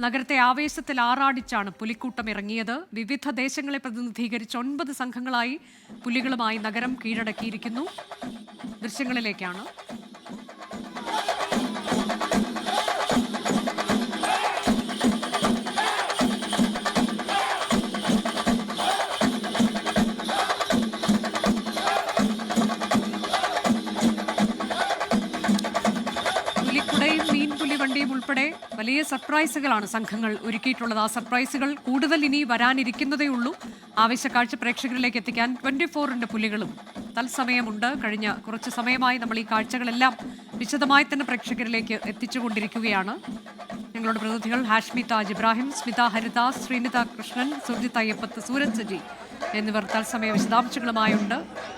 നഗരത്തെ ആവേശത്തിൽ ആറാടിച്ചാണ് പുലിക്കൂട്ടം ഇറങ്ങിയത്. വിവിധ ദേശങ്ങളെ പ്രതിനിധീകരിച്ച് 9 സംഘങ്ങളായി പുലികളുമായി നഗരം കീഴടക്കിയിരിക്കുന്നു. ദൃശ്യങ്ങളിലേക്കാണ്. വണ്ടിയും ഉൾപ്പെടെ വലിയ സർപ്രൈസുകളാണ് സംഘങ്ങൾ ഒരുക്കിയിട്ടുള്ളത്. ആ സർപ്രൈസുകൾ കൂടുതൽ ഇനി വരാനിരിക്കുന്നതേ ഉള്ളൂ. ആവേശക്കാഴ്ച പ്രേക്ഷകരിലേക്ക് എത്തിക്കാൻ 24ന്റെ പുലികളും തത്സമയമുണ്ട്. കഴിഞ്ഞ കുറച്ച് സമയമായി നമ്മൾ ഈ കാഴ്ചകളെല്ലാം വിശദമായി തന്നെ പ്രേക്ഷകരിലേക്ക് എത്തിച്ചുകൊണ്ടിരിക്കുകയാണ്. ഞങ്ങളുടെ പ്രതിനിധികൾ ഹാഷ്മി താജ് ഇബ്രാഹിം, സ്മിത ഹരിദാസ്, ശ്രീനിത കൃഷ്ണൻ, സുർജിത് അയ്യപ്പത്ത്, സൂരജ് സജി എന്നിവർ തത്സമയ വിശദാംശങ്ങളുമായുണ്ട്.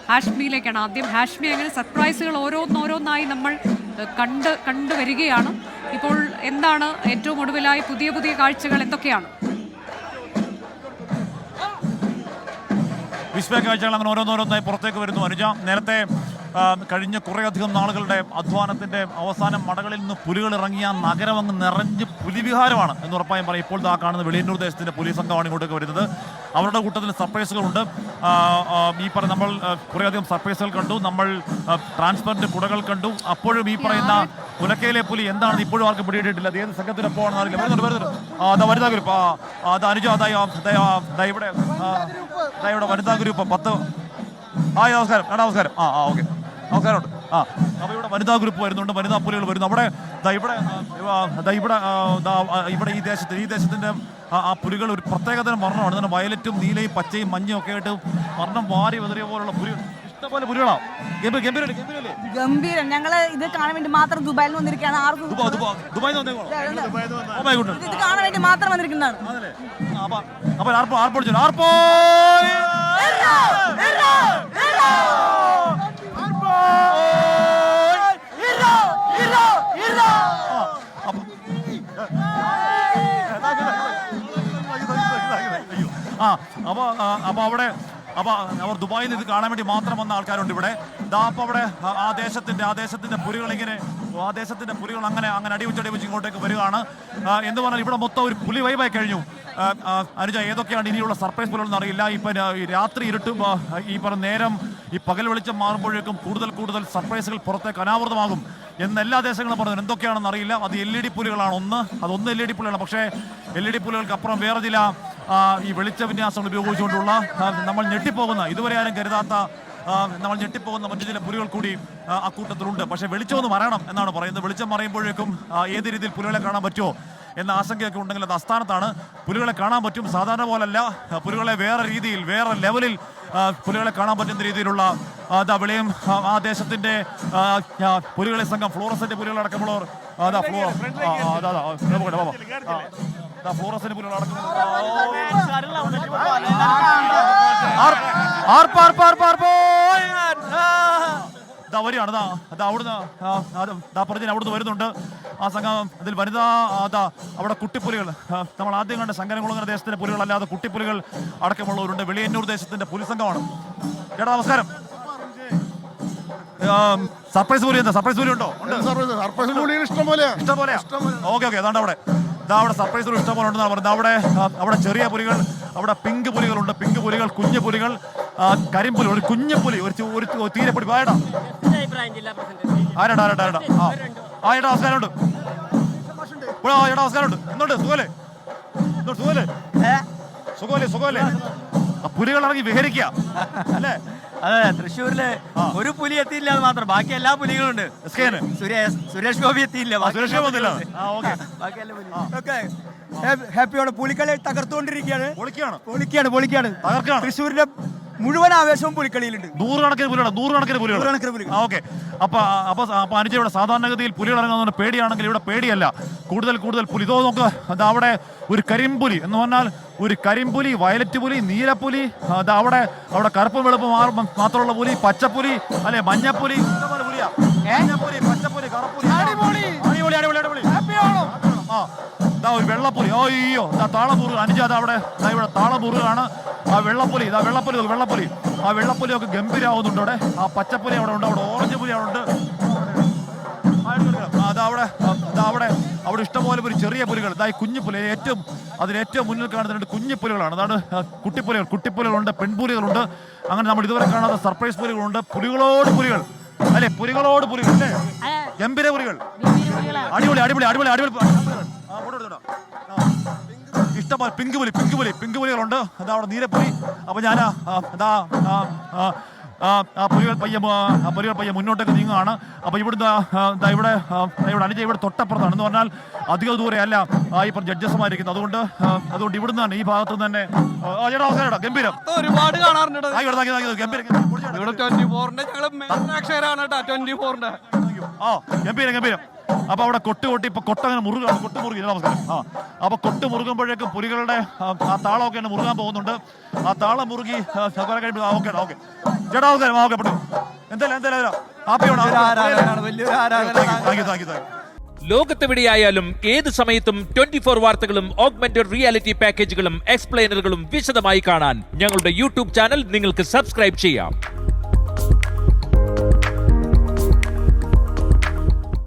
ഹാഷ്മിയിലേക്കാണ് ആദ്യം. ഹാഷ്മി, അങ്ങനെ സർപ്രൈസുകൾ ഓരോന്നോരോന്നായി നമ്മൾ കണ്ടുവരികയാണ്. ഇപ്പോൾ എന്താണ് ഏറ്റവും ഒടുവിലായി പുതിയ കാഴ്ചകൾ എന്തൊക്കെയാണ്? വിസ്മയ കാഴ്ചകൾ അങ്ങനെ ഓരോന്നോരോന്നായി പുറത്തേക്ക് വരുന്നു. അനുജ, നേരത്തെ കഴിഞ്ഞ കുറേയധികം നാളുകളുടെ അധ്വാനത്തിന്റെ അവസാനം മടകളിൽ നിന്ന് പുലികൾ ഇറങ്ങിയ നഗരം അങ്ങ് നിറഞ്ഞ് പുലിവിഹാരമാണ് എന്ന് ഉറപ്പായും പറയും. ഇപ്പോൾ കാണുന്ന വെളിയന്നൂർ ദേശത്തിന്റെ പോലീസ് സംഘമാണ് ഇങ്ങോട്ടേക്ക് വരുന്നത്. അവരുടെ കൂട്ടത്തിൽ സർപ്രൈസുകളുണ്ട്. ഈ പറയുന്ന നമ്മൾ കുറേയധികം സർപ്രൈസുകൾ കണ്ടു. നമ്മൾ ട്രാൻസ്പെറന്റ് കുടകൾ കണ്ടു. അപ്പോഴും ഈ പറയുന്ന പുലക്കയിലെ പുലി എന്താണെന്ന് ഇപ്പോഴും ആർക്കും പിടിയിട്ടിട്ടില്ല. അത് ഏത് സംഘത്തിനൊപ്പമാണെന്ന് അറിയില്ല. വരുന്നുണ്ട് വനിതാ ഗ്രൂപ്പ്. അത് അനുജ, ഇവിടെ വനിതാ ഗ്രൂപ്പ് 10. നമസ്കാരം. നമസ്കാരം. ഓക്കെ, നമസ്കാരമുണ്ട്. അപ്പോൾ ഇവിടെ വനിതാ ഗ്രൂപ്പ് വരുന്നുണ്ട്, വനിതാ പുലികൾ വരുന്നു. അവിടെ ഇവിടെ ഈ ദേശത്തിന്റെ ആ പുലികൾ ഒരു പ്രത്യേകതരം വർണ്ണമാണ്. തന്നെ വയലറ്റും നീലയും പച്ചയും മഞ്ഞയും ഒക്കെ ആയിട്ട് വർണ്ണം വാരി വെതറിയ പോലുള്ള പുലികൾ, ഇഷ്ടംപോലെ പുലികളാണ്. ഗംഭീരം. ഞങ്ങള് ഇത് കാണാൻ വേണ്ടി മാത്രം ദുബായിൽ വന്നിരിക്കുകയാണ്. ഇത് കാണാൻ വേണ്ടി മാത്രം വന്നിരിക്കുന്നതാണ്. അവർ ദുബായിൽ നിന്ന് ഇത് കാണാൻ വേണ്ടി മാത്രം വന്ന ആൾക്കാരുണ്ട് ഇവിടെ. അപ്പോൾ അവിടെ ആ ദേശത്തിന്റെ പുലികൾ ഇങ്ങനെ അങ്ങനെ അടിവെച്ച് ഇങ്ങോട്ടേക്ക് വരികയാണ്. എന്ന് പറഞ്ഞാൽ ഇവിടെ മൊത്തം ഒരു പുലി വൈബായി കഴിഞ്ഞു. അനുജ, ഏതൊക്കെയാണ് ഇനിയുള്ള സർപ്രൈസ് പുലികളെന്ന് അറിയില്ല. രാത്രി ഇരുട്ടും ഈ പറഞ്ഞ നേരം ഈ പകൽ വെളിച്ചം മാറുമ്പോഴേക്കും കൂടുതൽ സർപ്രൈസുകൾ പുറത്തേക്ക് അനാവൃതമാകും എന്ന് എല്ലാ ദേശങ്ങളും പറഞ്ഞു. എന്തൊക്കെയാണെന്ന് അറിയില്ല. അത് LED പുലികളാണ്. അതൊന്ന് LED പുലികളാണ്. പക്ഷേ LED പുലികൾക്ക് അപ്പുറം വേറെ ചില ഈ വെളിച്ച വിന്യാസങ്ങൾ ഉപയോഗിച്ചുകൊണ്ടുള്ള നമ്മൾ ഞെട്ടിപ്പോകുന്ന, ഇതുവരെ ആരും കരുതാത്ത നമ്മൾ ഞെട്ടിപ്പോകുന്ന മറ്റു ചില പുലികൾ കൂടി അക്കൂട്ടത്തിലുണ്ട്. പക്ഷേ വെളിച്ചമൊന്ന് മറയണം എന്നാണ് പറയുന്നത്. വെളിച്ചം മറയുമ്പോഴേക്കും ഏത് രീതിയിൽ പുലികളെ കാണാൻ പറ്റുമോ എന്ന ആശങ്കയൊക്കെ ഉണ്ടെങ്കിൽ അത് അസ്ഥാനത്താണ്. പുലികളെ കാണാൻ പറ്റും. സാധാരണ പോലല്ല, പുലികളെ വേറെ രീതിയിൽ, വേറെ ലെവലിൽ പുലികളെ കാണാൻ പറ്റുന്ന രീതിയിലുള്ള വെളിയും ആ ദേശത്തിന്റെ പുലികളെ സംഘം, ഫ്ലോറസന്റ് പുലികളടക്കമുള്ളവർ ഫ്ലോറസന്റ് പുലികളടക്കം വരികയാണ്. അവിടുന്ന് വരുന്നുണ്ട് ആ സംഘം. അതിൽ വനിതാ അവിടെ കുട്ടിപ്പുലികൾ, നമ്മൾ ആദ്യം കണ്ട ശങ്കരൻകുളങ്ങര ദേശത്തിന്റെ പുലികളല്ലാതെ കുട്ടിപ്പുലികൾ അടക്കമുള്ളവരുണ്ട്. വെളിയന്നൂർ ദേശത്തിന്റെ പുലി സംഘമാണ്. ചേട്ടാ നമസ്കാരം. സർപ്രൈസ് പുലി ഉണ്ടോ? ഇഷ്ടംപോലെ. ഓക്കെ. അതാണ്ട് അവിടെ സർപ്രൈസ് പുലി ഇഷ്ടംപോലെ ഉണ്ടെന്നാണ് പറയുന്നത്. അവിടെ ചെറിയ പുലികൾ, അവിടെ പിങ്ക് പുലികളുണ്ട്. പിങ്ക് പുലികൾ, കുഞ്ഞു പുലികൾ, കരിമ്പുലി, ഒരു കുഞ്ഞു പുലി, ഒരു തീരെപ്പൊടി. ആരാ നമസ്കാരമുണ്ട്. നമസ്കാരമുണ്ട്. എന്തുണ്ട്? സുഖമല്ലേ? പുലികൾ ഇറങ്ങി വിഹരിക്കുക അല്ലേ? അതെ, തൃശ്ശൂരില് ഒരു പുലി എത്തിയില്ല എന്ന് മാത്രം, ബാക്കി എല്ലാ പുലികളുണ്ട്. സുരേഷ് ഗോപി എത്തിയില്ല, ഹാപ്പിയാണ്. പുലിക്കളി തകർത്തുകൊണ്ടിരിക്കുകയാണ്. പൊളിക്കാണ്. തൃശ്ശൂരിന്റെ മുഴുവൻ ആവേശവും പുലിക്കളിയിലുണ്ട്. നൂറുകണക്കിന് പുലികൾ. ഓക്കെ. അപ്പൊ അനുജ, ഇവിടെ സാധാരണഗതിയിൽ പുലികൾ ഇറങ്ങുന്ന പേടിയാണെങ്കിൽ ഇവിടെ പേടിയല്ല, കൂടുതൽ പുലി. ഇതോ നോക്കുക, അവിടെ ഒരു കരിമ്പുലി എന്ന് പറഞ്ഞാൽ ഒരു കരിമ്പുലി, വയലറ്റ് പുലി, നീലപ്പുലി, അവിടെ കറുപ്പ് വെളുപ്പ് മാത്രമുള്ള പുലി, പച്ചപ്പുലി അല്ലെ, മഞ്ഞപ്പുലി, മഞ്ഞപ്പുലി, പച്ചപ്പുലി, കറുപ്പുലി. അടിപൊളി. ഒരു വെള്ളപ്പുലി. അയ്യോ, താളപൂറ്. അനുജ, അവിടെ ഇവിടെ താളപൂറുകളാണ്. ആ വെള്ളപ്പുലി. ആ വെള്ളപ്പുലിയൊക്കെ ഗംഭീരാവുന്നുണ്ട്. അവിടെ ആ പച്ചപ്പുലി അവിടെ ഉണ്ട്. അവിടെ ഓറഞ്ച് പുലി അവിടെ ഉണ്ട്. അവിടെ ഇഷ്ടംപോലെ ഒരു ചെറിയ പുലികൾ, ഈ കുഞ്ഞു പുലി, അതിലേറ്റവും മുന്നിൽ കാണുന്ന 2 കുഞ്ഞു പുലികളാണ്. അതാണ് കുട്ടിപ്പുലികളുണ്ട്, പെൺപുലികളുണ്ട്, അങ്ങനെ നമ്മൾ ഇതുവരെ കാണാത്ത സർപ്രൈസ് പുലികളുണ്ട്. പുലികളോട് പുലികൾ അല്ലെ, പുലികളോട് പുലികൾ അല്ലേ, ഗംഭീര പുലികൾ, അടിപൊളി അടിപൊളി അടിപൊളി അടിപൊളി. ഇഷ്ടംപോലെ പിങ്ക് പുലികളുണ്ട്. അതാ അവിടെ നീലപ്പുലി. അപ്പൊ ഞാൻ പുലികൾ പയ്യെ മുന്നോട്ടേക്ക് നീങ്ങുകയാണ്. അപ്പൊ ഇവിടെ അനുജ ഇവിടെ തൊട്ടപ്പുറത്താണ് എന്ന് പറഞ്ഞാൽ അധികം ദൂരെ അല്ല ഇപ്പം ജഡ്ജസ്മാരിക്കുന്നത്. അതുകൊണ്ട് ഇവിടുന്ന് തന്നെ ഈ ഭാഗത്ത് നിന്ന് തന്നെ ഗംഭീരം ഒരുപാട് കാണാറുണ്ട്. ഗംഭീരം. അപ്പൊ അവിടെ കൊട്ട് ഇപ്പൊ കൊട്ടങ്ങനെ മുറുകി നമസ്കാരം. അപ്പൊ കൊട്ട് മുറുകുമ്പോഴേക്കും പുലികളുടെ ആ താളമൊക്കെ തന്നെ മുറുകാൻ പോകുന്നുണ്ട്. ആ താളം മുറുകി ഓക്കെ ചേട്ടാ ഓക്കെ എന്തായാലും ലോകത്തെവിടെയായാലും ഏത് സമയത്തും 24 വാർത്തകളും ഓഗ്മെന്റഡ് റിയാലിറ്റി പാക്കേജുകളും എക്സ്പ്ലെയിനറുകളും വിശദമായി കാണാൻ ഞങ്ങളുടെ യൂട്യൂബ് ചാനൽ നിങ്ങൾക്ക് സബ്സ്ക്രൈബ് ചെയ്യാം.